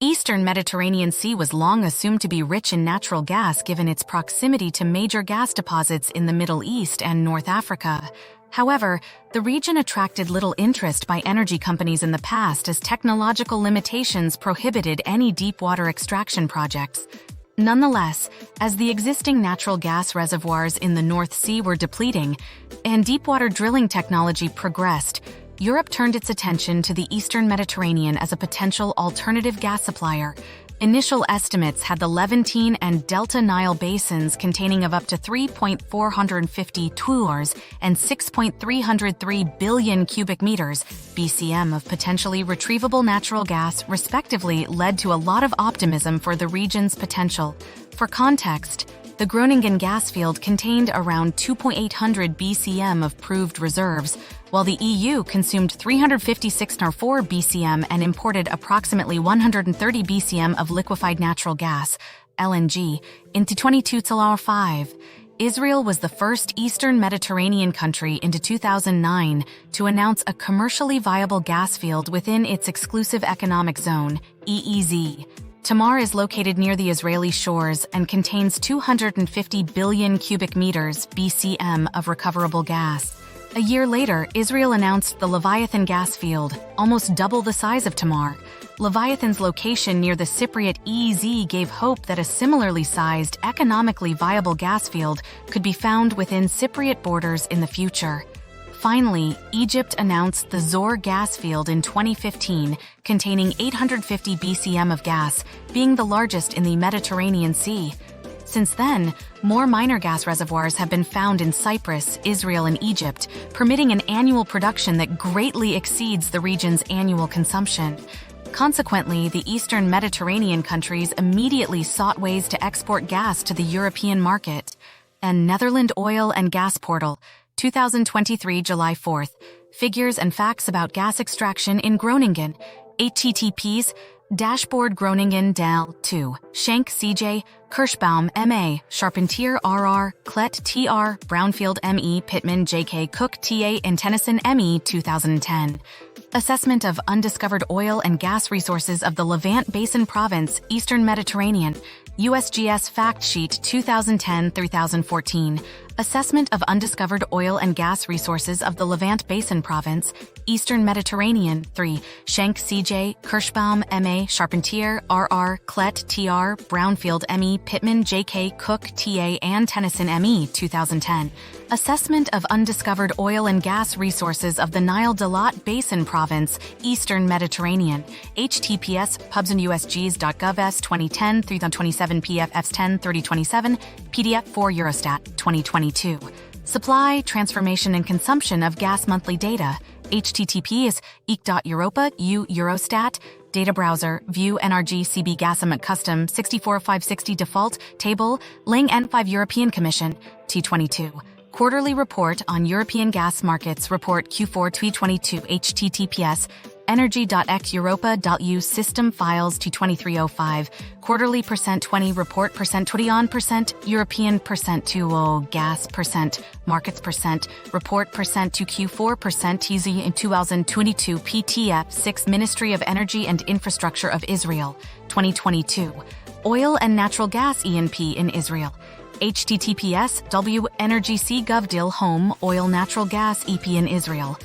Eastern Mediterranean Sea was long assumed to be rich in natural gas given its proximity to major gas deposits in the Middle East and North Africa. However, the region attracted little interest by energy companies in the past as technological limitations prohibited any deep-water extraction projects. Nonetheless, as the existing natural gas reservoirs in the North Sea were depleting and deep-water drilling technology progressed, Europe turned its attention to the Eastern Mediterranean as a potential alternative gas supplier. Initial estimates had the Levantine and Delta Nile basins containing of up to 3.450 tours and 6.303 billion cubic meters (BCM) of potentially retrievable natural gas, respectively, led to a lot of optimism for the region's potential. For context, the Groningen gas field contained around 2,800 BCM of proved reserves, while the EU consumed 356.4 BCM and imported approximately 130 BCM of liquefied natural gas, LNG, into 2005. Israel was the first Eastern Mediterranean country into 2009 to announce a commercially viable gas field within its exclusive economic zone, EEZ. Tamar is located near the Israeli shores and contains 250 billion cubic meters (BCM) of recoverable gas. A year later, Israel announced the Leviathan gas field, almost double the size of Tamar. Leviathan's location near the Cypriot EEZ gave hope that a similarly sized, economically viable gas field could be found within Cypriot borders in the future. Finally, Egypt announced the Zohr gas field in 2015, containing 850 BCM of gas, being the largest in the Mediterranean Sea. Since then, more minor gas reservoirs have been found in Cyprus, Israel, and Egypt, permitting an annual production that greatly exceeds the region's annual consumption. Consequently, the Eastern Mediterranean countries immediately sought ways to export gas to the European market. And Netherlands Oil and Gas Portal, 2023 July 4th. Figures and facts about gas extraction in Groningen. https Dashboard Groningen Dal 2. Schenk CJ, Kirschbaum MA, Charpentier RR, Klett TR, Brownfield ME, Pittman JK, Cook TA, and Tennyson ME 2010. Assessment of undiscovered oil and gas resources of the Levant Basin Province, Eastern Mediterranean. USGS Fact Sheet 2010-2014. Assessment of undiscovered oil and gas resources of the Levant Basin Province, Eastern Mediterranean. 3. Schenk CJ, Kirschbaum MA, Charpentier RR, Klett TR, Brownfield ME, Pittman JK, Cook TA, and Tennyson ME 2010. Assessment of undiscovered oil and gas resources of the Nile Dalat Basin Province, Eastern Mediterranean. https pubsandusgs.gov 2010-327 PFFs 10-3027, PDF 4 Eurostat 2022. Supply, transformation, and consumption of gas monthly data. https ec.europa u Eurostat. Data browser, view NRG CB Gasam Custom 64560 default, table, Ling N5 European Commission, T22. Quarterly Report on European Gas Markets Report Q4 2022 https energy.xeuropa.eu system files T2305 quarterly %20 report %20 on European %20 gas markets report %to Q4 TZ in 2022 PTF 6 Ministry of Energy and Infrastructure of Israel 2022 Oil and Natural Gas ENP in Israel https w energy.gov.il home oil natural gas EP in Israel